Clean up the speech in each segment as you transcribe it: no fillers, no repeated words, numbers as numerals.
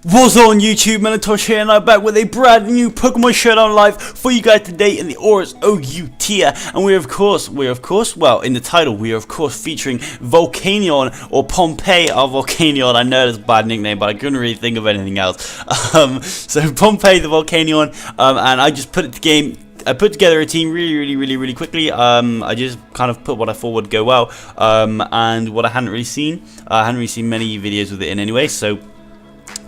What's on YouTube, Melontosh here, and I'm back with a brand new Pokemon Showdown live for you guys today in the Aurus OU tier. And we're of course, well, in the title, we are of course featuring Volcanion, or Pompeii of Volcanion. I know that's a bad nickname, but I couldn't really think of anything else. So Pompeii the Volcanion, and I just put together a team really quickly. I just kind of put what I thought would go well, and what I hadn't really seen. I hadn't really seen many videos with it in anyway, so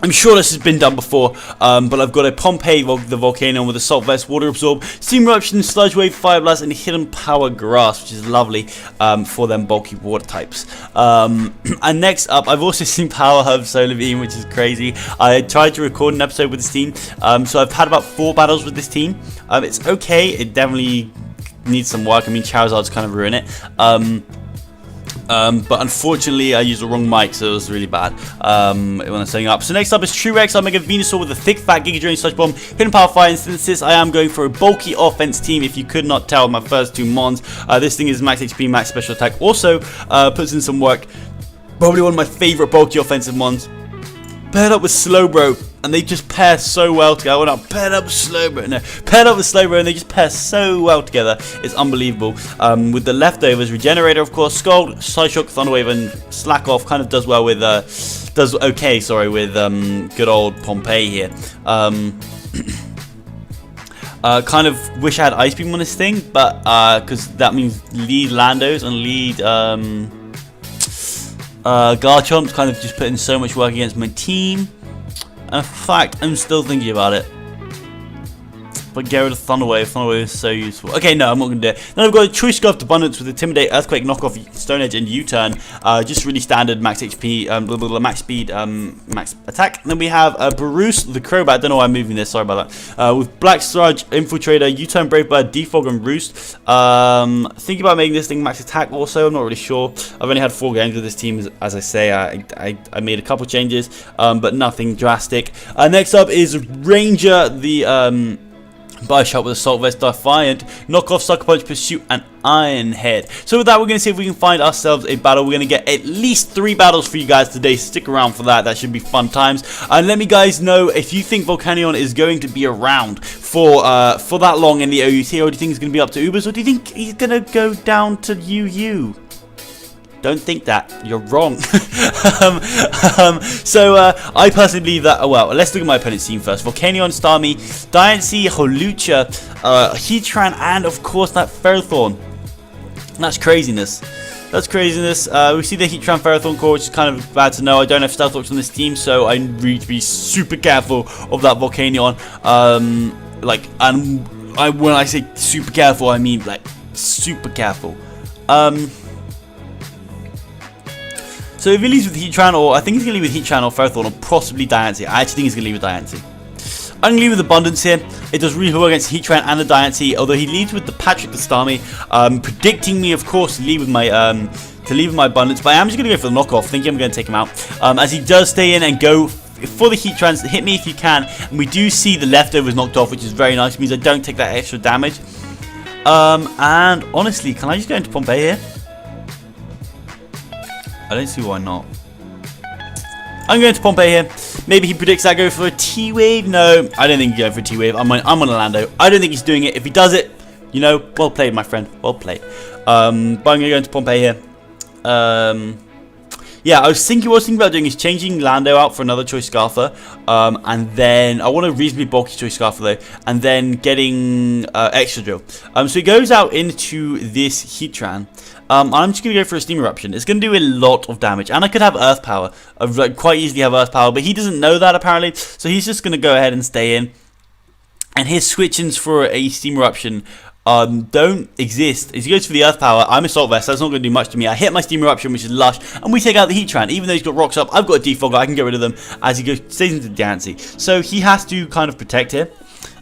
I'm sure this has been done before, but I've got a Pompeii the Volcanion with Assault Vest, Water Absorb, Steam Eruption, Sludge Wave, Fire Blast, and Hidden Power Grass, which is lovely for them bulky water types. And next up, I've also seen Power Hub Solar Beam, which is crazy. I tried to record an episode with this team, so I've had about 4 battles with this team. It's okay, it definitely needs some work. I mean, Charizard's kind of ruined it. But unfortunately I used the wrong mic, so it was really bad when I was setting up. So next up is Truex. I'm making a Venusaur with a thick fat Giga Drain, Sludge Bomb, Hidden Power Fire, and Synthesis. I am going for a bulky offense team, if you could not tell my first 2 mons. This thing is max HP, max special attack, also puts in some work. Probably one of my favorite bulky offensive mons. Paired up with Slowbro, and they just pair so well together. Well, not paired up with Slowbro, no, paired up with Slowbro, and they just pair so well together. It's unbelievable. With the leftovers, Regenerator, of course, Scald, Psyshock, Thunderwave, and Slack Off kind of does well with, with good old Pompeii here. Kind of wish I had Ice Beam on this thing, but because that means lead Landos and lead Garchomp's kind of just putting so much work against my team. In fact, I'm still thinking about it. But get rid of Thunderwave. Thunderwave is so useful. Okay, no, I'm not going to do it. Then I've got a Choice Scarf Abundance with Intimidate, Earthquake, Knockoff, Stone Edge, and U-Turn. Just really standard max HP, max speed, max attack. And then we have Bruce the Crobat. I don't know why I'm moving this. Sorry about that. With Black Sludge, Infiltrator, U-Turn, Brave Bird, Defog, and Roost. Thinking about making this thing max attack also. I'm not really sure. I've only had 4 games with this team, as I say. I made a couple changes, but nothing drastic. Next up is Ranger, the Bioshot with Assault Vest, Defiant, Knockoff, Sucker Punch, Pursuit, and Iron Head. So with that, we're going to see if we can find ourselves a battle. We're going to get at least 3 battles for you guys today. Stick around for that. That should be fun times. And let me guys know if you think Volcanion is going to be around for that long in the OUT, or do you think he's going to be up to Ubers, or do you think he's going to go down to UU? Don't think that. You're wrong. So I personally believe that. Oh, well, let's look at my opponent's team first. Volcanion, Starmie, Diancie, Holucha, Heatran, and of course that Ferrothorn. That's craziness. That's craziness. We see the Heatran Ferrothorn core, which is kind of bad to know. I don't have Stealth Rocks on this team, so I need to be super careful of that Volcanion. When I say super careful, I mean like super careful. So if he leaves with Heatran, or I think he's going to leave with Heatran or Ferrothorn, or possibly Diancie. I actually think he's going to leave with Diancie. I'm going to leave with Abundance here. It does really well against Heatran and the Diancie, although he leaves with the Patrick the Starmie, predicting me, of course, to leave with my Abundance. But I am just going to go for the knockoff, thinking I'm going to take him out, as he does stay in and go for the Heatrans. Hit me if you can, and we do see the leftovers knocked off, which is very nice. It means I don't take that extra damage. And honestly, can I just go into Pompeii here? I don't see why not. I'm going to Pompeii here. Maybe he predicts I go for a T-Wave. No, I don't think he's going for a T-Wave. I'm on a Lando. I don't think he's doing it. If he does it, you know, well played, my friend. Well played. But I'm going to go into Pompeii here. Yeah, I was thinking about doing is changing Lando out for another Choice Scarfer, and then I want a reasonably bulky Choice Scarfer though, and then getting Extra Drill. So he goes out into this Heatran. I'm just going to go for a Steam Eruption. It's going to do a lot of damage, and I could have Earth Power. I'd quite easily have Earth Power, but he doesn't know that apparently, so he's just going to go ahead and stay in. And his switch-ins for a Steam Eruption don't exist. As he goes for the Earth Power, I'm Assault Vest, so that's not going to do much to me. I hit my Steam Eruption, which is Lush, and we take out the Heatran. Even though he's got Rocks up, I've got a Defogger, I can get rid of them as he stays into Diancie. So he has to kind of protect here,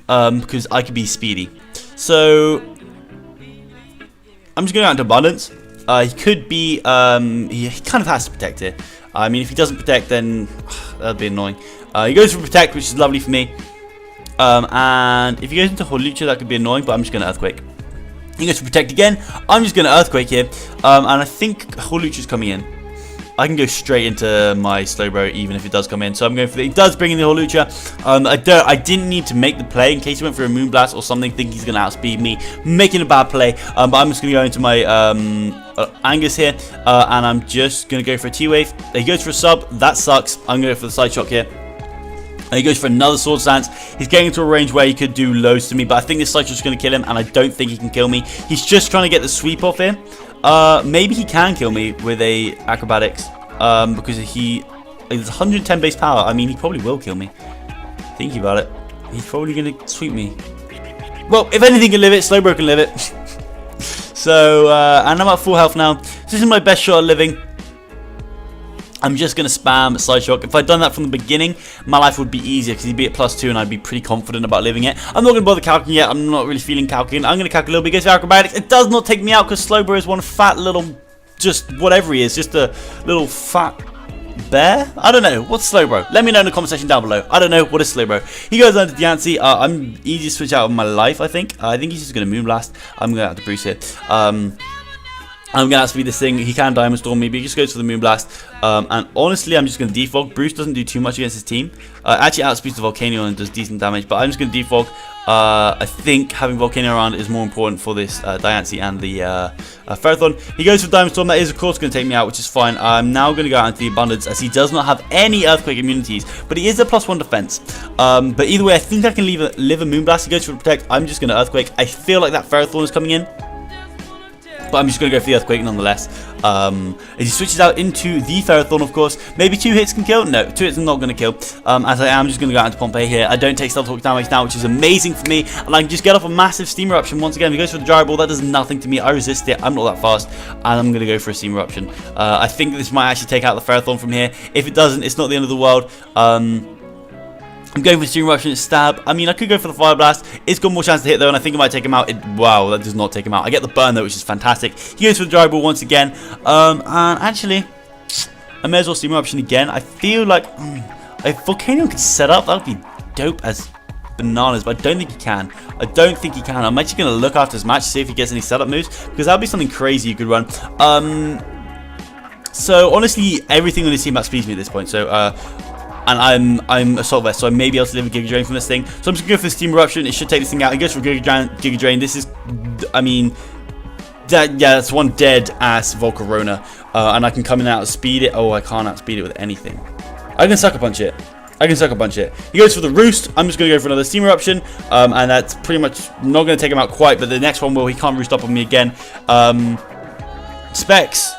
because I could be speedy. So I'm just going out into Abundance. He could be, he kind of has to protect here. I mean, if he doesn't protect, then that would be annoying. He goes for Protect, which is lovely for me. And if he goes into Holucha, that could be annoying, but I'm just going to Earthquake. He goes for Protect again. I'm just going to Earthquake here. And I think Holucha's coming in. I can go straight into my Slowbro even if it does come in. So I'm going for it does bring in the Hawlucha. I didn't need to make the play in case he went for a Moonblast or something, thinking he's going to outspeed me, making a bad play. But I'm just going to go into my Angus here, and I'm just going to go for a T-Wave. He goes for a sub, that sucks. I'm going to go for the Side Shock here. And he goes for another Swords Dance. He's getting into a range where he could do loads to me, but I think this Side Shock's going to kill him, and I don't think he can kill me. He's just trying to get the sweep off here. Maybe he can kill me with a Acrobatics, because he is 110 base power. I mean, he probably will kill me. Thinking about it, he's probably going to sweep me. Well, if anything can live it, Slowbro can live it. So, and I'm at full health now. So this is my best shot at living. I'm just going to spam Side Shock. If I'd done that from the beginning, my life would be easier because he'd be at +2 and I'd be pretty confident about living it. I'm not going to bother calculating yet. I'm not really feeling calculating. I'm going to calculate a little bit against Acrobatics. It does not take me out because Slowbro is one fat little, just whatever he is, just a little fat bear? I don't know. What's Slowbro? Let me know in the comment section down below. I don't know. What is Slowbro? He goes on to Diancie. I'm easy to switch out of my life, I think. I think he's just going to Moonblast. I'm going to have to Bruce here. I'm going to outspeed this thing. He can Diamond Storm me, but he just goes for the Moonblast. And honestly, I'm just going to defog. Bruce doesn't do too much against his team. Actually outspeeds the Volcanion and does decent damage, but I'm just going to defog. I think having Volcanion around is more important for this Diancie and the Ferrothorn. He goes for Diamond Storm. That is, of course, going to take me out, which is fine. I'm now going to go out into the Abundance, as he does not have any Earthquake immunities, but he is a +1 defense. But either way, I think I can live a Moonblast. He goes for Protect. I'm just going to Earthquake. I feel like that Ferrothorn is coming in, but I'm just going to go for the Earthquake nonetheless. As he switches out into the Ferrothorn, of course. Maybe 2 hits can kill? No, 2 hits are not going to kill. As I am just going to go out into Pompeii here. I don't take Stealth Talk damage now, which is amazing for me. And I can just get off a massive Steam Eruption once again. He goes for the Gyro Ball. That does nothing to me. I resist it. I'm not that fast. And I'm going to go for a Steam Eruption. I think this might actually take out the Ferrothorn from here. If it doesn't, it's not the end of the world. I'm going for Steam Eruption and Stab. I mean, I could go for the Fire Blast. It's got more chance to hit, though, and I think it might take him out. Wow, that does not take him out. I get the burn, though, which is fantastic. He goes for the Gyro Ball once again. And actually, I may as well Steam Eruption again. I feel like if Volcanion could set up, that would be dope as bananas, but I don't think he can. I don't think he can. I'm actually going to look after this match to see if he gets any setup moves, because that would be something crazy you could run. So, honestly, everything on this team outspeeds me at this point. So, and I'm Assault Vest, so I may be able to live a Giga Drain from this thing. So I'm just going to go for the Steam Eruption. It should take this thing out. He goes for Giga Drain. This is, I mean, yeah, that's one dead-ass Volcarona. And I can come in and outspeed it. Oh, I can't outspeed it with anything. I can Sucker Punch it. I can Sucker Punch it. He goes for the Roost. I'm just going to go for another Steam Eruption. And that's pretty much not going to take him out quite, but the next one will. He can't Roost up on me again. Specs.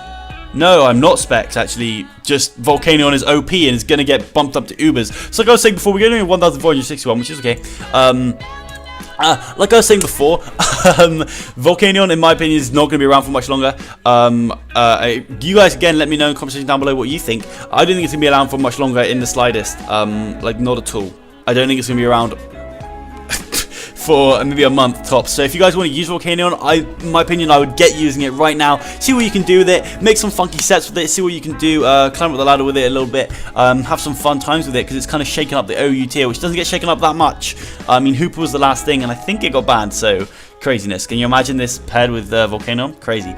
No, I'm not Specs, actually. Just Volcanion is OP and is going to get bumped up to Ubers. So like I was saying before, we're going to 1,461, which is okay. Like I was saying before, Volcanion, in my opinion, is not going to be around for much longer. You guys, again, let me know in the comment section down below what you think. I don't think it's going to be around for much longer in the slightest. Like, not at all. I don't think it's going to be around for maybe a month tops. So if you guys want to use Volcanion, in my opinion, I would get using it right now. See what you can do with it. Make some funky sets with it. See what you can do. Climb up the ladder with it a little bit. Have some fun times with it, because it's kind of shaking up the OU tier, which doesn't get shaken up that much. I mean, Hooper was the last thing, and I think it got banned. So craziness. Can you imagine this paired with Volcanion? Crazy.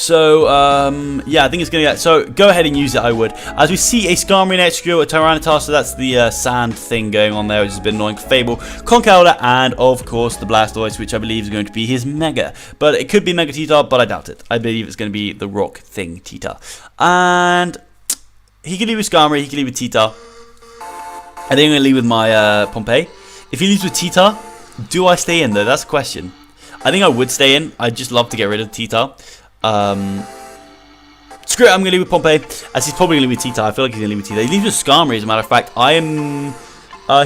Yeah, I think it's going to get... So, go ahead and use it, I would. As we see, a Skarmory, an Excadrill, a Tyranitar, so that's the sand thing going on there, which has been annoying. Fable, Conkeldurr, and, of course, the Blastoise, which I believe is going to be his Mega. But it could be Mega Tita, but I doubt it. I believe it's going to be the Rock thing, Tita. And he can leave with Skarmory, he can leave with Tita. I think I'm going to leave with my Pompeii. If he leaves with Tita, do I stay in, though? That's the question. I think I would stay in. I'd just love to get rid of Tita. Screw it, I'm going to leave with Pompeii, as he's probably going to leave with Tita. I feel like he's going to leave with Tita. He leaves with Skarmory, as a matter of fact.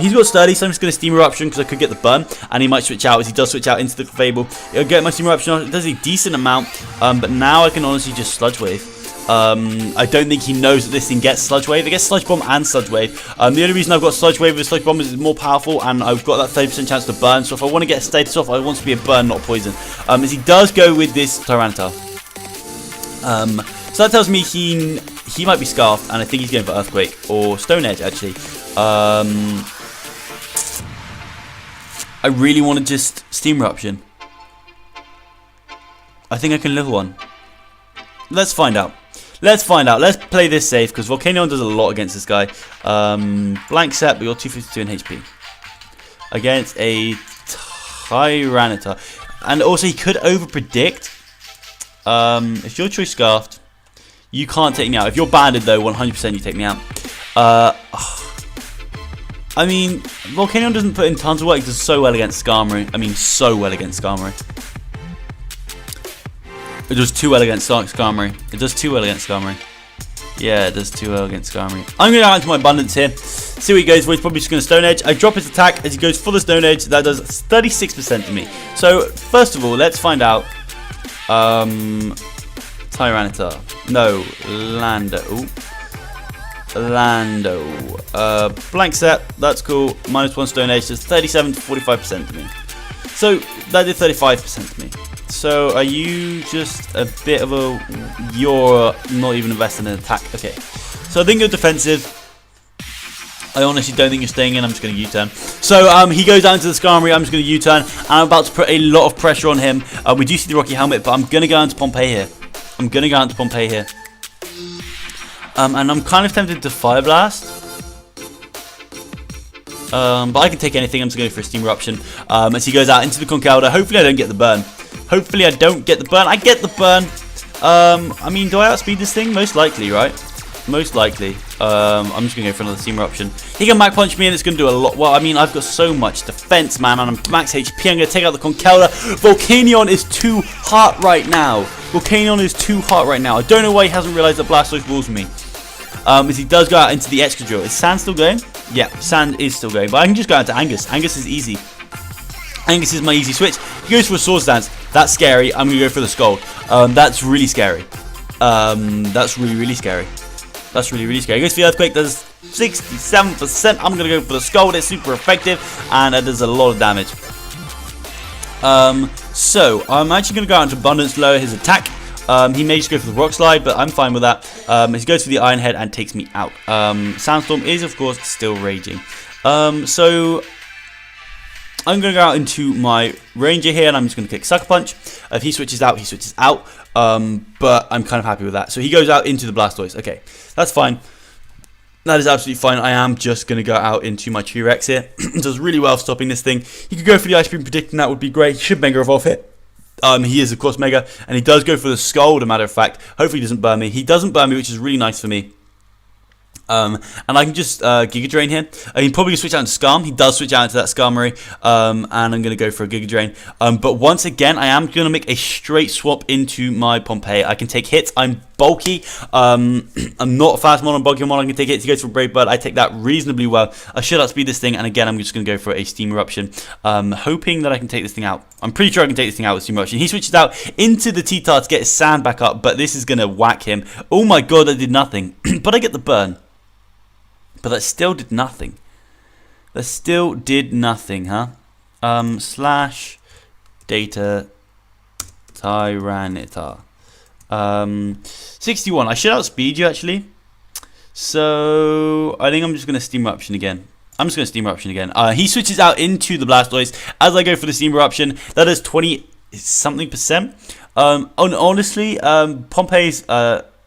He's got Sturdy, so I'm just going to Steam Eruption, because I could get the burn, and he might switch out, as he does switch out into the Fable. It'll get my Steam Eruption, it does a decent amount, but now I can honestly just Sludge Wave. I don't think he knows that this thing gets Sludge Wave. It gets Sludge Bomb and Sludge Wave. The only reason I've got Sludge Wave is Sludge Bomb is more powerful, and I've got that 30% chance to burn, so if I want to get status off, I want to be a burn, not a poison. As he does go with this Tyranitar. So that tells me he might be Scarfed, and I think he's going for Earthquake or Stone Edge, actually. I really want to just Steam Eruption. I think I can live one. Let's find out. Let's find out. Let's play this safe because Volcanion does a lot against this guy. Blank set, but you're 252 in HP. Against a Tyranitar. And also, he could overpredict. If you're Choice Scarfed, you can't take me out. If you're banded, though, 100% you take me out. I mean, Volcanion doesn't put in tons of work. He does so well against Skarmory. I mean, so well against Skarmory. It does too well against Skarmory. It does too well against Skarmory. Yeah, it does too well against Skarmory. I'm going to go out into my abundance here. See what he goes for. He's probably just going to Stone Edge. I drop his attack as he goes for the Stone Edge. That does 36% to me. So, first of all, let's find out. Tyranitar. No, Lando. Ooh. Lando. Blank set. That's cool. -1 Stone Edge. Does 37 to 45% to me. So, that did 35% to me. So, are you just a bit of a... You're not even investing in attack. Okay. So, I think you're defensive. I honestly don't think you're staying in. I'm just going to U-turn. So, he goes down to the Skarmory. I'm just going to U-turn. I'm about to put a lot of pressure on him. We do see the Rocky Helmet, but I'm going to go into Pompeii here. I'm going to go into Pompeii here. And I'm kind of tempted to Fire Blast. But I can take anything. I'm just going for a Steam Eruption. As he goes out into the Conkeldurr. Hopefully I don't get the burn. Hopefully I don't get the burn. I get the burn. I mean, do I outspeed this thing? Most likely, right? Most likely. I'm just going to go for another Steam Eruption. He can Mach Punch me and it's going to do a lot. Well, I mean, I've got so much defense, man. And I'm max HP. I'm going to take out the Conkeldurr. Volcanion is too hot right now. Volcanion is too hot right now. I don't know why he hasn't realized that Blastoise rules me. As he does go out into the Excadrill. Is Sand still going? Yeah, Sand is still going. But I can just go out to Angus. Angus is easy. Angus is my easy switch. He goes for a Swords Dance. That's scary. I'm going to go for the Scald. That's really scary. That's really, really scary. That's really, really scary. He goes for the Earthquake. Does 67%. I'm going to go for the Scald. It's super effective. And it does a lot of damage. So, I'm actually going to go out into Abundance, lower his attack. He may just go for the Rock Slide, but I'm fine with that. He goes for the Iron Head and takes me out. Sandstorm is, of course, still raging. So, I'm going to go out into my Ranger here, and I'm just going to kick Sucker Punch. If he switches out, he switches out. But I'm kind of happy with that. So, he goes out into the Blastoise. Okay, that's fine. That is absolutely fine. I am just going to go out into my T-Rex here. Does really well stopping this thing. He could go for the Ice Beam, predicting that would be great. He should Mega Evolve here. He is, of course, Mega. And he does go for the Scald, a matter of fact. Hopefully he doesn't burn me. He doesn't burn me, which is really nice for me. And I can just Giga Drain here. He probably switch out into Skarm. He does switch out into that Skarmory. And I'm going to go for a Giga Drain. But once again, I am going to make a straight swap into my Pompeii. I can take hits. I'm bulky. I'm not a fast mon on bulky mon. I can take hits. He goes for Brave Bird. I take that reasonably well. I should outspeed this thing. And again, I'm just going to go for a Steam Eruption. Hoping that I can take this thing out. I'm pretty sure I can take this thing out with Steam Eruption. He switches out into the T-Tar to get his Sand back up. But this is going to whack him. Oh my god, I did nothing. But I get the burn. But that still did nothing. That still did nothing, huh? Slash data Tyranitar. 61. I should outspeed you, actually. So, I think I'm just going to Steam Eruption again. I'm just going to Steam Eruption again. He switches out into the Blastoise. As I go for the Steam Eruption, that is 20-something%. Honestly, Pompeii's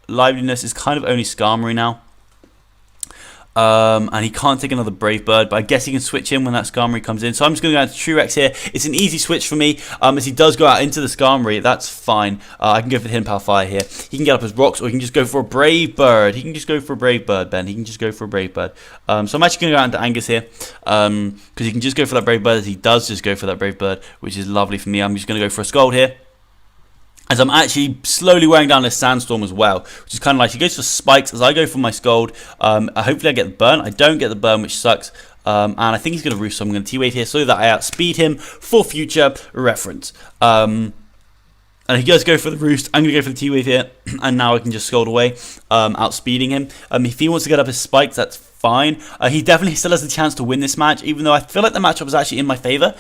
liveliness is kind of only Skarmory now. And he can't take another Brave Bird, but I guess he can switch in when that Skarmory comes in. So I'm just going to go into T-Rex here. It's an easy switch for me. As he does go out into the Skarmory, that's fine. I can go for the Hidden Power Fire here. He can get up his rocks, or he can just go for a Brave Bird. He can just go for a Brave Bird, Ben. He can just go for a Brave Bird. So I'm actually going to go out into Angus here, because he can just go for that Brave Bird. He does just go for that Brave Bird, which is lovely for me. I'm just going to go for a Scald here. As I'm actually slowly wearing down this Sandstorm as well, which is kind of nice. He goes for Spikes as I go for my Scald. Hopefully I get the burn. I don't get the burn, which sucks. And I think he's going to Roost, so I'm going to T-Wave here so that I outspeed him for future reference. And he does go for the Roost. I'm going to go for the T-Wave here. And now I can just Scald away, outspeeding him. If he wants to get up his Spikes, that's fine. He definitely still has a chance to win this match, even though I feel like the matchup is actually in my favor.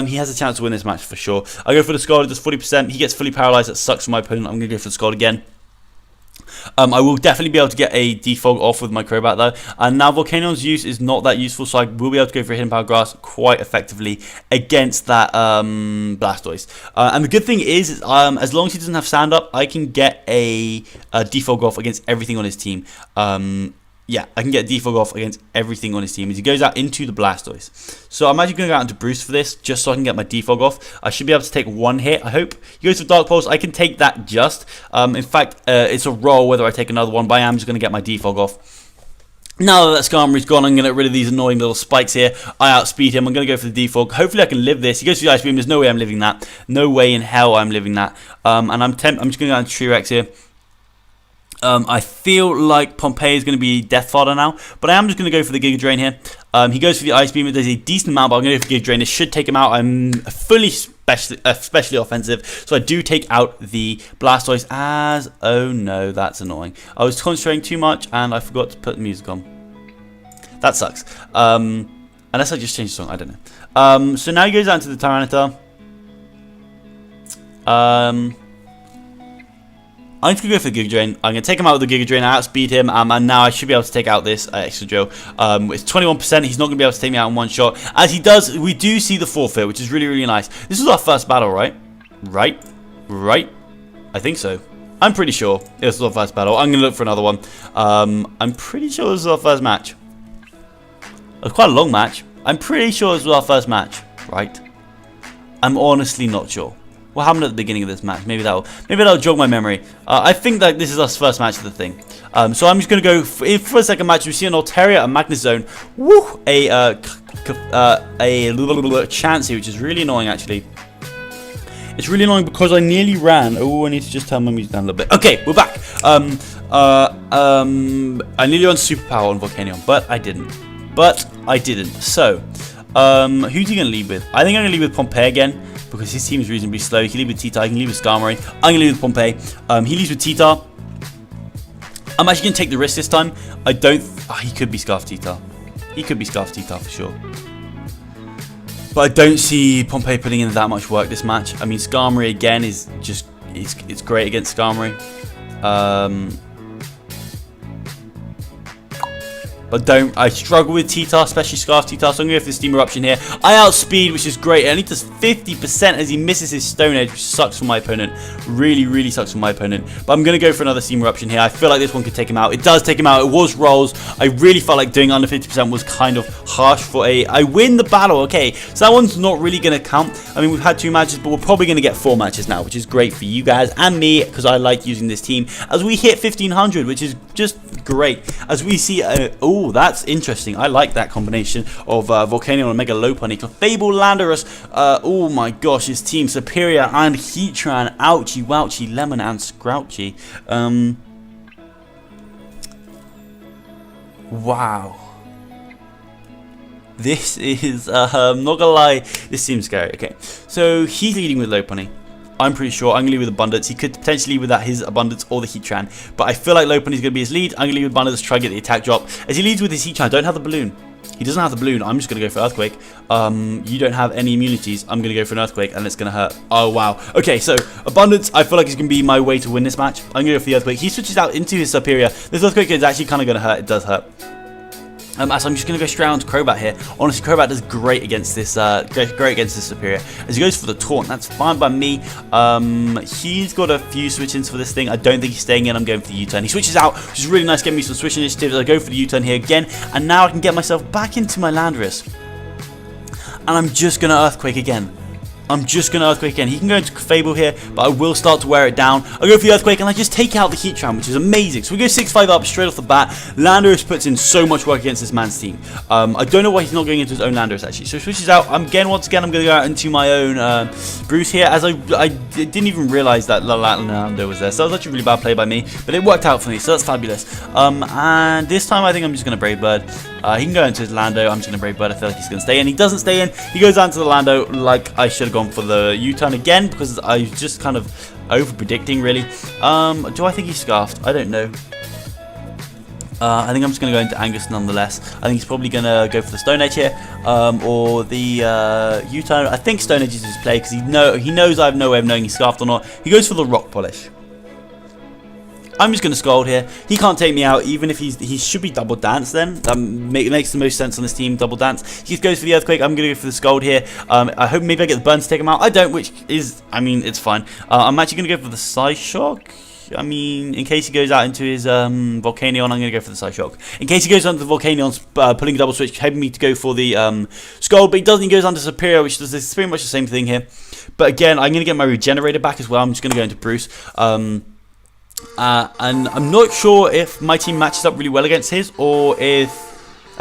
He has a chance to win this match for sure. I go for the Scald. It does 40%. He gets fully paralyzed. That sucks for my opponent. I'm going to go for the Scald again. I will definitely be able to get a defog off with my Crobat though, and now Volcanion's use is not that useful, so I will be able to go for a Hidden Power Grass quite effectively against that Blastoise. And the good thing is, as long as he doesn't have Sand Up, I can get a defog off against everything on his team. Yeah, I can get a defog off against everything on his team as he goes out into the Blastoise. So I'm actually going to go out into Bruce for this, just so I can get my defog off. I should be able to take one hit, I hope. He goes for Dark Pulse. I can take that just. In fact, it's a roll whether I take another one, but I am just going to get my defog off. Now that Skarmory's gone, I'm going to get rid of these annoying little spikes here. I outspeed him. I'm going to go for the defog. Hopefully I can live this. He goes for the Ice Beam. There's no way I'm living that. No way in hell I'm living that. And I'm just going to go into T-Rex here. I feel like Pompeii is going to be Death Fodder now, but I am just going to go for the Giga Drain here. He goes for the Ice Beam. It does a decent amount, but I'm going to go for the Giga Drain. This should take him out. I'm fully especially offensive, so I do take out the Blastoise as... Oh no, that's annoying. I was concentrating too much, and I forgot to put the music on. That sucks. Unless I just change the song, I don't know. So now he goes out to the Tyranitar. I'm just going to go for the Giga Drain. I'm going to take him out with the Giga Drain. I outspeed him, and now I should be able to take out this Extra Joe. It's 21%. He's not going to be able to take me out in one shot. As he does, we do see the forfeit, which is really, really nice. This was our first battle, right? Right? I think so. I'm pretty sure it was our first battle. I'm going to look for another one. I'm pretty sure this was our first match. It was quite a long match. I'm pretty sure this was our first match, right? I'm honestly not sure. What happened at the beginning of this match? Maybe that'll jog my memory. I think that this is our first match of the thing. So I'm just going to go for the second match. We see an Altaria, a Magnezone, woo, a Chansey, which is really annoying actually. It's really annoying because I nearly ran. Oh, I need to just turn my music down a little bit. Okay, we're back. I nearly ran Superpower on Volcanion, but I didn't. So, who's he going to lead with? I think I'm going to lead with Pompeii again, because his team is reasonably slow. He can lead with T-Tar, he can lead with Skarmory. I'm going to lead with Pompeii. He leads with T-Tar. I'm actually going to take the risk this time. I don't... Oh, he could be Scarf T-Tar. He could be Scarf T-Tar for sure. But I don't see Pompeii putting in that much work this match. I mean, Skarmory again is just... It's great against Skarmory. But I struggle with T-Tar, especially Scarf T-Tar, so I'm going to go for the Steam Eruption here. I outspeed, which is great. It only does 50% as he misses his Stone Edge, which sucks for my opponent. Really, really sucks for my opponent. But I'm going to go for another Steam Eruption here. I feel like this one could take him out. It does take him out. It was rolls. I really felt like doing under 50% was kind of harsh for a... I win the battle, okay. So that one's not really going to count. I mean, we've had 2 matches, but we're probably going to get 4 matches now, which is great for you guys and me, because I like using this team. As we hit 1500, which is just great. As we see... oh, that's interesting. I like that combination of Volcanion and Mega Lopunny. Clefable, Landorus. Oh my gosh, his team Superior and Heatran. Ouchie, Wouchie, Lemon, and Scrouchy. Wow. This is, I'm not gonna lie, this seems scary. Okay, so he's leading with Lopunny. I'm pretty sure I'm going to lead with Abundance. He could potentially lead with that his Abundance or the Heatran. But I feel like Lopunny is going to be his lead. I'm going to lead with Abundance to try and get the attack drop. As he leads with his Heatran, I don't have the Balloon. He doesn't have the Balloon. I'm just going to go for Earthquake. You don't have any immunities. I'm going to go for an Earthquake and it's going to hurt. Oh, wow. Okay, so Abundance, I feel like is going to be my way to win this match. I'm going to go for the Earthquake. He switches out into his Superior. This Earthquake is actually kind of going to hurt. It does hurt. So I'm just going to go straight on to Crobat here. Honestly, Crobat does great against this Superior. As he goes for the Taunt, that's fine by me. He's got a few switch-ins for this thing. I don't think he's staying in. I'm going for the U-turn. He switches out, which is really nice, getting me some switch initiatives. I go for the U-turn here again, and now I can get myself back into my Landorus. And I'm just going to Earthquake again. I'm just going to Earthquake again. He can go into Fable here, but I will start to wear it down. I go for the Earthquake, and I just take out the Heatran, which is amazing. So we go 6-5 up straight off the bat. Landorus puts in so much work against this man's team. I don't know why he's not going into his own Landorus, actually. So he switches out. Once again, I'm going to go out into my own Bruce here, as I didn't even realize that Lando was there. So that was actually a really bad play by me, but it worked out for me, so that's fabulous. And this time, I think I'm just going to Brave Bird. He can go into his Lando. I'm just going to Brave Bird. I feel like he's going to stay in. He doesn't stay in. He goes down to the Lando like I should have gone for the U-turn again, because I was just kind of over-predicting, really. Do I think he's Scarfed? I don't know. I think I'm just going to go into Angus nonetheless. I think he's probably going to go for the Stone Edge here, or the U-turn. I think Stone Edge is his play, because he knows I have no way of knowing he's Scarfed or not. He goes for the Rock Polish. I'm just going to Scold here. He can't take me out, even if he should be double dance then. That makes the most sense on this team, double dance. He goes for the Earthquake. I'm going to go for the Scold here. I hope maybe I get the burn to take him out. I don't, which is, I mean, it's fine. I'm actually going to go for the Psyshock. I mean, in case he goes out into his Volcanion, I'm going to go for the Psyshock. In case he goes onto the Volcanion, pulling a double switch, hoping me to go for the Scold, but he doesn't. He goes onto Superior, which does pretty much the same thing here. But again, I'm going to get my Regenerator back as well. I'm just going to go into Bruce. And I'm not sure if my team matches up really well against his, or if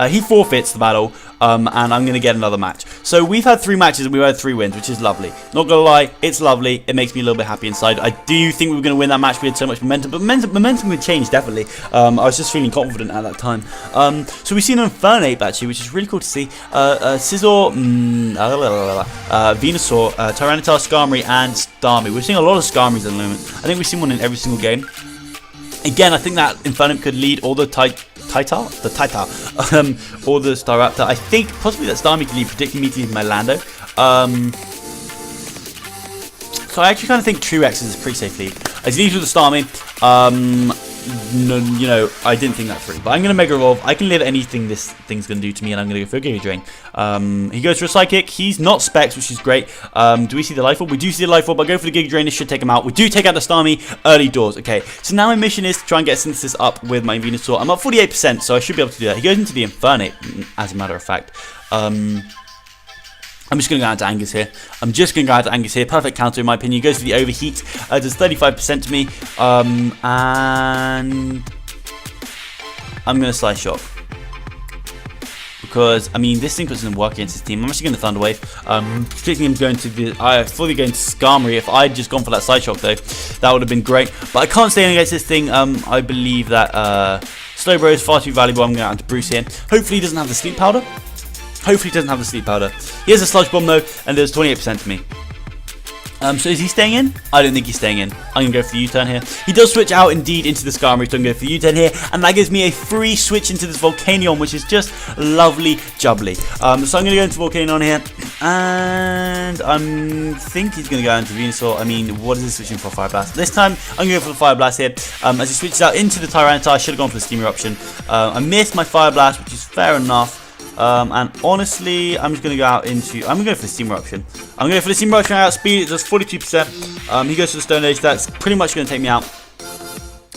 he forfeits the battle, and I'm going to get another match. So we've had 3 matches and we've had 3 wins, which is lovely. Not going to lie, it's lovely. It makes me a little bit happy inside. I do think we were going to win that match. We had so much momentum, but momentum would change, definitely. I was just feeling confident at that time. So we've seen an Infernape, actually, which is really cool to see. Scizor, Venusaur, Tyranitar, Skarmory, and Starmie. We're seeing a lot of Skarmories at the moment. I think we've seen one in every single game. Again, I think that Infernape could lead all the Taitar, or the Staraptor. I think possibly that Starmie could lead, predicting me to lead my Lando. So I actually kind of think Truex is a pretty safe lead. As he leads with the Starmie, no, you know, I didn't think that through. But I'm going to Mega Evolve. I can live anything this thing's going to do to me, and I'm going to go for a Giga Drain. He goes for a Psychic. He's not Specs, which is great. Do we see the Life Orb? We do see the Life Orb. I go for the Giga Drain. This should take him out. We do take out the Starmie early doors. Okay, so now my mission is to try and get Synthesis up with my Venusaur. I'm up 48%, so I should be able to do that. He goes into the Infernape, as a matter of fact. I'm just going to go out to Angus here. Perfect counter in my opinion. He goes for the Overheat. Does 35% to me. And I'm going to Slice Shock. Because, I mean, this thing doesn't work against his team. I'm actually going to Thunder Wave. Predicting him going to the... I thought he was going to Skarmory. If I had just gone for that Slice Shock, though, that would have been great. But I can't stay in against this thing. I believe that Slowbro is far too valuable. I'm going out to Bruce here. Hopefully he doesn't have the Sleep Powder. He has a Sludge Bomb though, and there's 28% to me. So is he staying in? I don't think he's staying in. I'm going to go for the U-turn here. He does switch out indeed into the Skarmory, so I'm going to go for the U-turn here. And that gives me a free switch into this Volcanion, which is just lovely jubbly. So I'm going to go into Volcanion here. And I think he's going to go into Venusaur. I mean, what is he switching for? Fire Blast. This time, I'm going to go for the Fire Blast here. As he switches out into the Tyranitar, I should have gone for the Steam Eruption. I missed my Fire Blast, which is fair enough. And honestly, I'm just going to go out into... I'm going to go for the Steam Eruption. I'm going to go for the Steam Eruption outspeed. It does 42%. He goes to the Stone Age. That's pretty much going to take me out.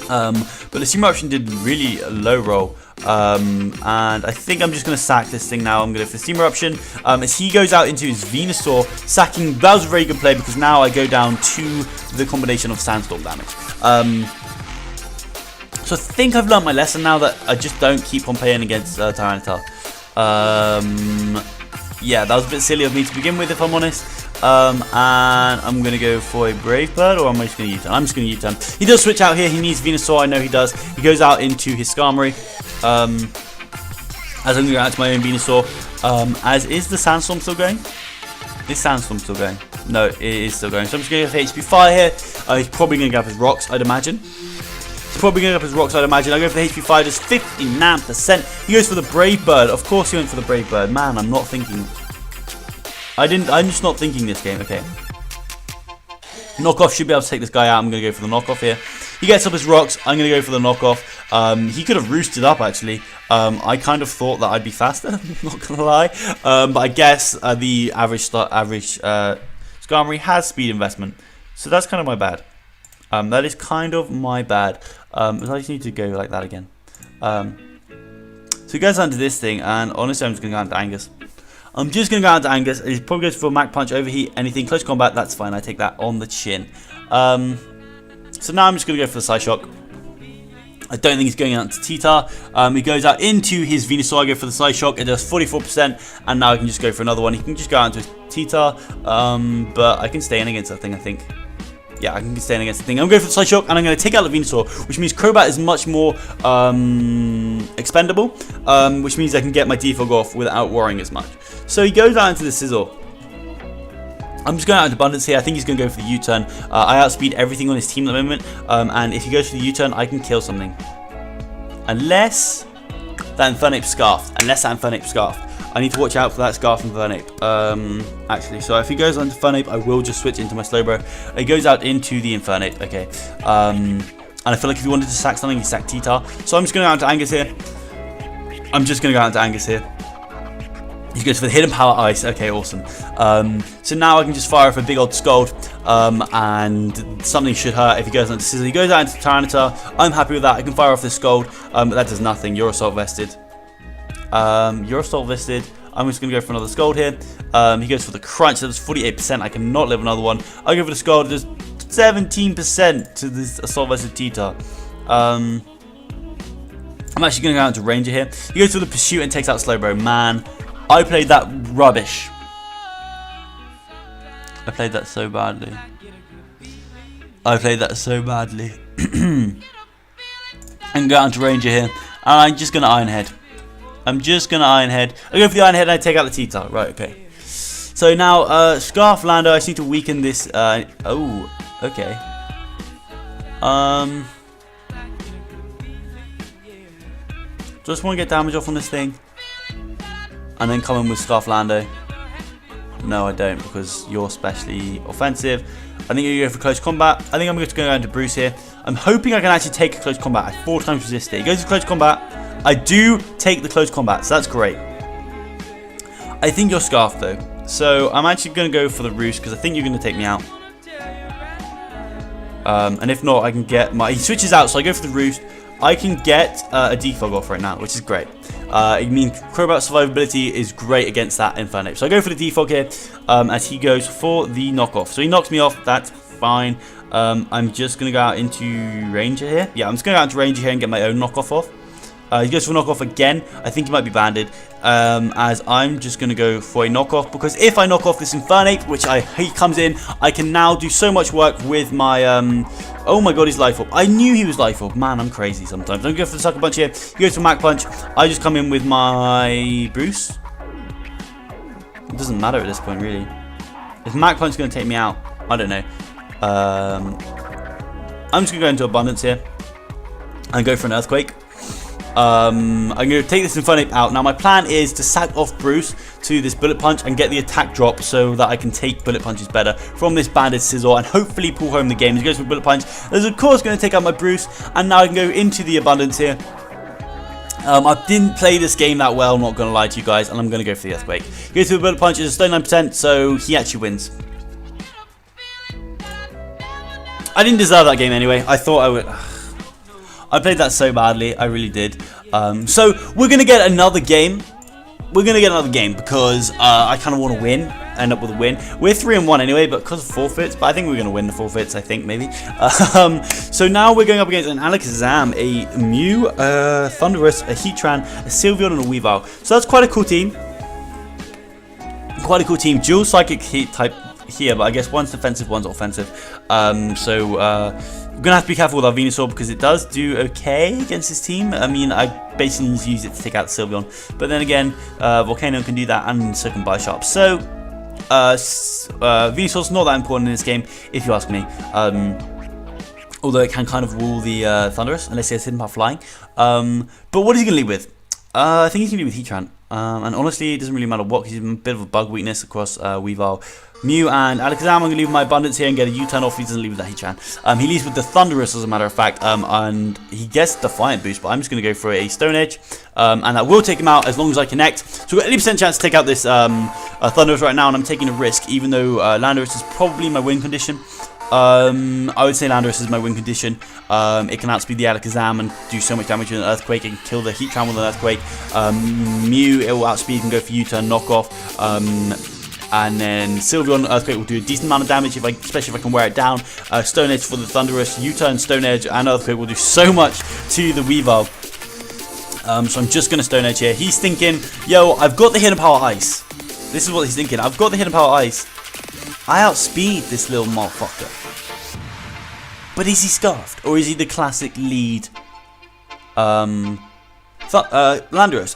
But the Steam Eruption did really a low roll. And I think I'm just going to sack this thing now. I'm going to go for the Steam Eruption. As he goes out into his Venusaur, sacking... That was a very good play because now I go down to the combination of Sandstorm damage. So I think I've learned my lesson now that I just don't keep on playing against Tyranitar. Yeah, that was a bit silly of me to begin with, if I'm honest. And I'm going to go for a Brave Bird, or am I just going to U-turn? I'm just going to U-turn. He does switch out here. He needs Venusaur. I know he does. He goes out into his Skarmory. As I'm going to go out to my own Venusaur. As is the Sandstorm still going? Is Sandstorm still going? No, it is still going. So I'm just going to go for HP Fire here. He's probably going to go up his Rocks, I'd imagine. I go for the HP Fire, just 59%. He goes for the Brave Bird. Of course he went for the Brave Bird. Man, I'm not thinking. I'm just not thinking this game. Okay. Knockoff should be able to take this guy out. I'm going to go for the knockoff here. He gets up his Rocks. I'm going to go for the knockoff. He could have roosted up, actually. I kind of thought that I'd be faster. Not going to lie. But I guess the average Skarmory has speed investment. So that's kind of my bad. That is kind of my bad. I just need to go like that again. So he goes onto this thing, and honestly, I'm just going to go into Angus. He's probably goes for a Mach Punch, Overheat, anything. Close combat, that's fine. I take that on the chin. So now I'm just going to go for the Psyshock. I don't think he's going out to T-Tar. He goes out into his Venusaur. I go for the Psyshock. It does 44%, and now I can just go for another one. He can just go out into his T-Tar, but I can stay in against that thing, I think. Yeah, I can stay in against the thing. I'm going for the Psyshock, and I'm going to take out the Venusaur, which means Crobat is much more expendable, which means I can get my Defog off without worrying as much. So he goes out into the Scizor. I'm just going out into Abundance here. I think he's going to go for the U-turn. I outspeed everything on his team at the moment, and if he goes for the U-turn, I can kill something. Unless that Infernape Scarfed. I need to watch out for that Scarf Infernape. Actually, so if he goes on to Infernape, I will just switch into my Slowbro. He goes out into the Infernape. Okay. And I feel like if he wanted to sack something, he sacked T-Tar. So I'm just going to go out to Angus here. He goes for the hidden power ice. Okay, awesome. So now I can just fire off a big old Scald, and something should hurt if he goes into Scissor. He goes out into Tyranitar. I'm happy with that. I can fire off this Scald, but that does nothing. You're assault vested. I'm just going to go for another Scald here. He goes for the Crunch. That does 48%. I cannot live another one. I go for the Scald. It does 17% to this assault vested T-Tar. I'm actually going to go out to Ranger here. He goes for the Pursuit and takes out Slowbro. Man, I played that rubbish. I played that so badly. And go out to Ranger here. And I'm just going to Iron Head. I go for the Iron Head and I take out the T-Tar. Right, okay. So now, Scarf Lando, I just need to weaken this. Oh, okay. Just want to get damage off on this thing. And then come in with Scarf Lando. No, I don't, because you're specially offensive. I think you're going to go for close combat. I think I'm going to go into Bruce here. I'm hoping I can actually take a close combat. I 4 times resist it. He goes to close combat. I do take the close combat, so that's great. I think you're Scarf, though. So I'm actually going to go for the Roost, because I think you're going to take me out. And if not, I can get my... He switches out, so I go for the Roost. I can get a defog off right now, which is great. It means Crobat survivability is great against that Infernape. So I go for the defog here, as he goes for the knockoff. So he knocks me off, that's fine. I'm just going to go out into Ranger here. Yeah, I'm just going to go out into Ranger here and get my own knockoff off. He goes for a knockoff again. I think he might be banded, as I'm just going to go for a knockoff, because if I knock off this Infernape, which he comes in, I can now do so much work with my... oh my god, he's Life Orb. I knew he was Life Orb. Man, I'm crazy sometimes. I'm going to go for the Sucker Punch here. He goes for Mach Punch. I just come in with my Bruce. It doesn't matter at this point, really. If Mach Punch is going to take me out, I don't know. I'm just going to go into Abundance here and go for an Earthquake. I'm going to take this Infernape out. Now my plan is to sack off Bruce to this Bullet Punch and get the attack drop so that I can take Bullet Punches better from this Banded Scizor and hopefully pull home the game. He goes for Bullet Punch. There's of course going to take out my Bruce, and now I can go into the Abundance here. I didn't play this game that well, not going to lie to you guys, and I'm going to go for the Earthquake. He goes for the Bullet Punch. It's a 39%, so he actually wins. I didn't deserve that game anyway. I thought I would... I played that so badly, I really did. So we're gonna get another game. Because I kind of want to win, end up with a win. We're 3-1 anyway, but because of forfeits. But I think we're gonna win the forfeits. I think maybe. So now we're going up against an Alakazam, a Mew, Thundurus, a Heatran, a Sylveon, and a Weavile. So that's quite a cool team. Dual Psychic Heat type here, but I guess one's defensive, one's offensive. We're going to have to be careful with our Venusaur because it does do okay against this team. I mean, I basically need to use it to take out Sylveon. But then again, Volcanion can do that, and so can Bisharp. So, Venusaur's not that important in this game, if you ask me. Although it can kind of rule the Thundurus, unless he has Hidden Power Flying. But what is he going to lead with? I think he's going to lead with Heatran. And honestly, it doesn't really matter what, because he's a bit of a bug weakness across Weavile, Mew, and Alakazam. I'm going to leave my Abundance here and get a U-turn off. He doesn't leave with that Heatran. He leaves with the Thundurus, as a matter of fact, and he gets Defiant Boost, but I'm just going to go for a Stone Edge, and that will take him out as long as I connect. So we've got 80% chance to take out this Thundurus right now, and I'm taking a risk, even though Landorus is probably my win condition. I would say Landorus is my win condition. It can outspeed the Alakazam and do so much damage with an Earthquake. It can kill the Heatran with an Earthquake. Mew, it will outspeed and go for U-turn, knock off. And then Sylveon, Earthquake will do a decent amount of damage, especially if I can wear it down. Stone Edge for the Thundurus, U-turn, Stone Edge, and Earthquake will do so much to the Weavile. So I'm just going to Stone Edge here. He's thinking, yo, I've got the Hidden Power Ice. This is what he's thinking. I've got the Hidden Power Ice. I outspeed this little motherfucker. But is he Scarfed? Or is he the classic lead Landorus?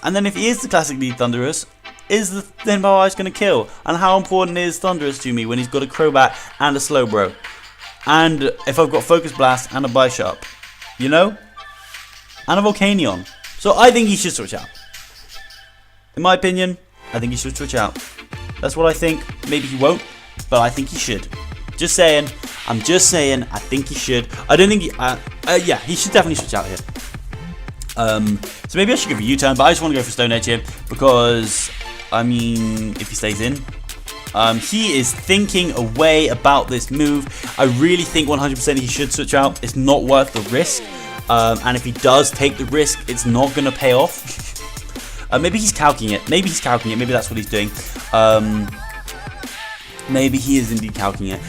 And then if he is the classic lead Thundurus, is the Hidden Power Ice going to kill? And how important is Thundurus to me when he's got a Crobat and a Slowbro? And if I've got Focus Blast and a Bisharp, you know? And a Volcanion. So I think he should switch out. In my opinion, I think he should switch out. That's what I think. Maybe he won't, but I think he should. Just saying. I'm just saying, I think he should. I don't think he... Yeah, he should definitely switch out here. So maybe I should go for U-turn, but I just want to go for Stone Edge here because, I mean, if he stays in, he is thinking a way about this move. I really think 100% he should switch out. It's not worth the risk, and if he does take the risk, it's not going to pay off. Maybe he's calcing it. Maybe he's calcing it. Maybe that's what he's doing. Maybe he is indeed calcing it.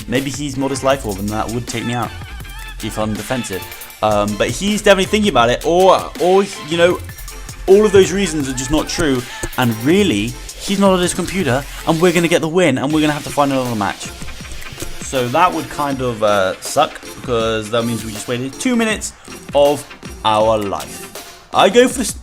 Maybe he's Modest Life Orb, and that would take me out if I'm defensive. But he's definitely thinking about it, or you know, all of those reasons are just not true, and really, he's not on his computer, and we're going to get the win, and we're going to have to find another match. So that would kind of suck, because that means we just waited 2 minutes of our life. I go for this.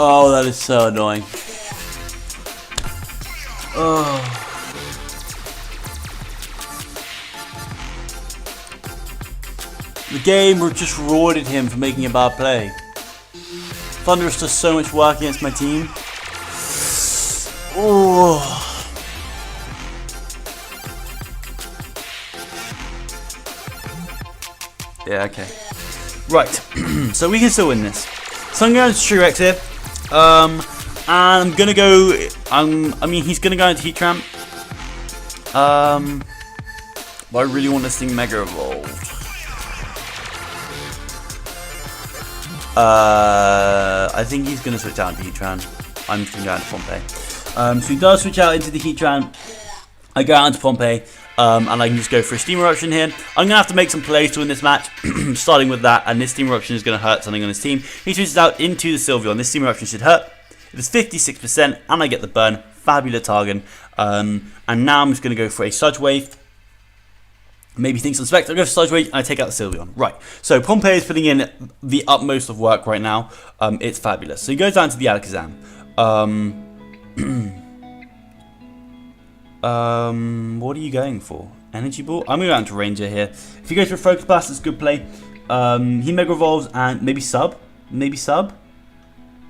Oh, that is so annoying. Oh. The game just rewarded him for making a bad play. Thunderous does so much work against my team. Oh. Yeah, okay. Right, so we can still win this. So I'm going to True X here. And I'm gonna go. I mean, he's gonna go into Heat Tramp. But I really want this thing Mega Evolved. I think he's gonna switch out into Heat Tramp. I'm just gonna go out into Pompeii. So he does switch out into the Heat Tramp. I go out into Pompeii. And I can just go for a Steam Eruption here. I'm going to have to make some plays to win this match, starting with that, and this Steam Eruption is going to hurt something on his team. He switches out into the Sylveon. This Steam Eruption should hurt. It is 56%, and I get the burn. Fabulous target. And now I'm just going to go for a Sludge Wave. Maybe thinks on Spectre. I go for Sludge Wave, and I take out the Sylveon. Right, so Pompeii is putting in the utmost of work right now. It's fabulous. So he goes down to the Alakazam. What are you going for? Energy Ball? I'm going to go out to Ranger here. If he goes for a Focus Blast, that's a good play. He Mega Evolves and maybe Sub. Maybe Sub.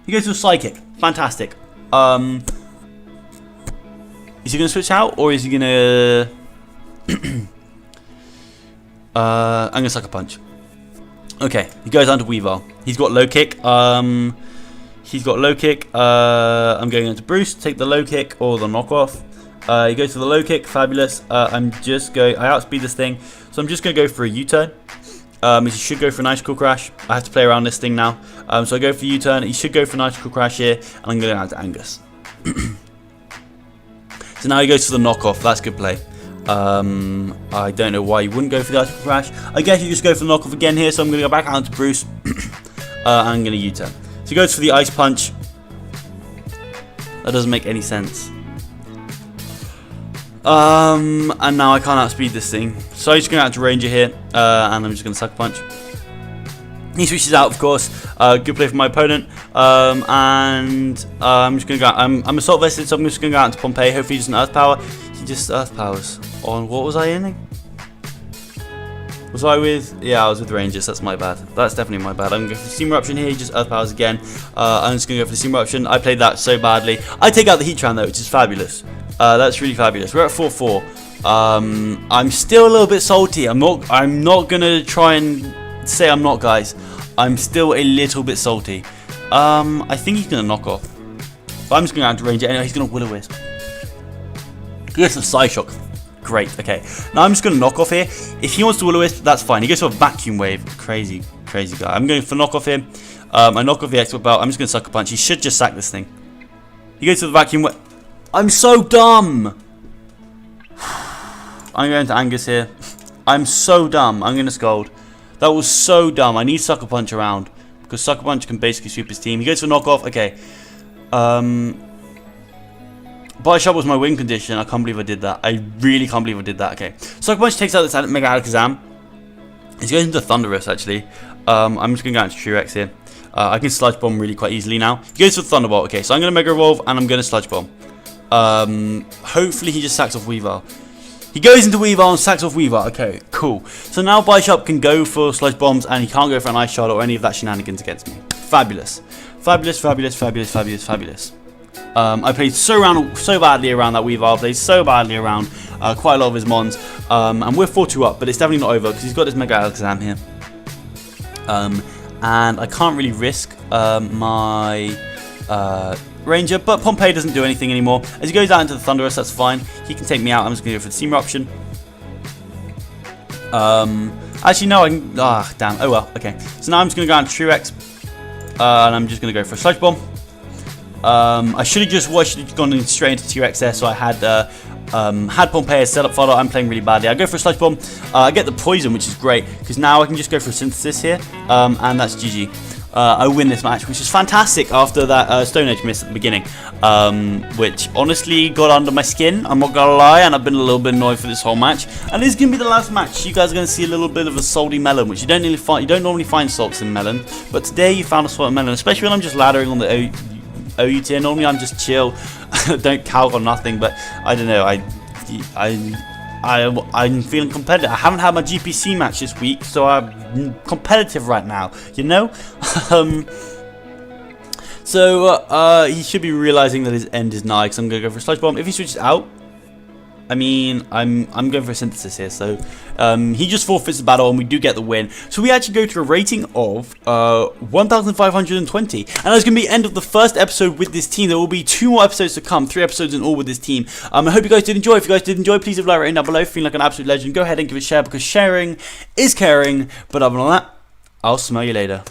He goes to a Psychic. Fantastic. Is he going to switch out or is he going to... I'm going to Sucker Punch. Okay, he goes down to Weavile. He's got Low Kick. He's got Low Kick. I'm going into Bruce. Take the Low Kick or the Knockoff. He goes for the Low Kick, fabulous. I outspeed this thing, so I'm just going to go for a U-turn. He should go for an Icicle Crash. I have to play around this thing now. So I go for U-turn. He should go for an Icicle Crash here, and I'm going to go out to Angus. So now he goes for the Knockoff. That's good play. I don't know why he wouldn't go for the Icicle Crash. I guess you just go for the Knockoff again here, so I'm going to go back out to Bruce. And I'm going to U-turn. So he goes for the Ice Punch. That doesn't make any sense. And now I can't outspeed this thing. So I'm just going out to Ranger here, and I'm just going to Sucker Punch. He switches out, of course. Good play from my opponent. I'm just going to go out. I'm Assault Vested, so I'm just going to go out into Pompeii. Hopefully he doesn't Earth Power. He just Earth Powers. On what was I in? Was I with... Yeah, I was with Rangers. That's my bad. That's definitely my bad. I'm going to go for the Steam Eruption here. He just Earth Powers again. I'm just going to go for the Steam Eruption. I played that so badly. I take out the Heatran though, which is fabulous. That's really fabulous. We're at 4-4. I'm still a little bit salty. I'm not gonna try and say I'm not, guys. I'm still a little bit salty. I think he's gonna knock off. But I'm just gonna have to range it anyway. He's gonna Will-O-Wisp. He goes to Psyshock. Great. Okay. Now I'm just gonna knock off here. If he wants to Will-O-Wisp, that's fine. He goes for a Vacuum Wave. Crazy guy. I'm going for knock off here. I knock off the Expert Belt. I'm just gonna Sucker Punch. He should just sack this thing. He goes to the Vacuum Wave. I'm so dumb. I'm going to Angus here. I'm so dumb. I'm going to Scold. That was so dumb. I need Sucker Punch around because Sucker Punch can basically sweep his team. He goes for knockoff. Okay. Body Shot was my win condition. I can't believe I did that. I really can't believe I did that. Okay. Sucker Punch takes out this Mega Alakazam. He's going into Thunderous actually. I'm just going to go into True X here. I can Sludge Bomb really quite easily now. He goes for Thunderbolt. Okay. So I'm going to Mega Evolve and I'm going to Sludge Bomb. Hopefully he just sacks off Weavile. He goes into Weavile and sacks off Weavile. Okay, cool. So now Bishop can go for Sludge Bombs and he can't go for an Ice Shard or any of that shenanigans against me. fabulous. Fabulous, fabulous, fabulous, fabulous, fabulous. I played so badly around that Weavile. Played so badly around quite a lot of his mons. And we're 4-2 up, but it's definitely not over because he's got this Mega Alakazam here. And I can't really risk my Ranger, but Pompeii doesn't do anything anymore. As he goes out into the Thunderous, that's fine. He can take me out. I'm just going to go for the Steam Eruption. Actually, no, I can... Ah, damn. Oh, well. Okay. So now I'm just going to go out to Truex. And I'm just going to go for a Sludge Bomb. I should have just gone straight into T-Rex there, so I had Pompeii set up fodder. I'm playing really badly. I go for a Sludge Bomb. I get the Poison, which is great, because now I can just go for a Synthesis here, and that's GG. I win this match, which is fantastic after that Stone Edge miss at the beginning, which honestly got under my skin, I'm not gonna lie, and I've been a little bit annoyed for this whole match. And this is gonna be the last match. You guys are gonna see a little bit of a salty Melon, which you don't normally find salts in Melon, but today you found a salty Melon, especially when I'm just laddering on the OU tier. Normally I'm just chill, don't calc on nothing, but I don't know, I'm feeling competitive. I haven't had my GPC match this week, so I'm competitive right now, you know? So he should be realizing that his end is nigh, because I'm going to go for a Sludge Bomb. If he switches out, I mean, I'm going for a Synthesis here, so he just forfeits the battle and we do get the win. So we actually go to a rating of 1,520, and that's going to be the end of the first episode with this team. There will be 2 more episodes to come, 3 episodes in all with this team. I hope you guys did enjoy. If you guys did enjoy, please leave a like right down below. Feeling like an absolute legend, go ahead and give it a share, because sharing is caring. But other than that, I'll smell you later.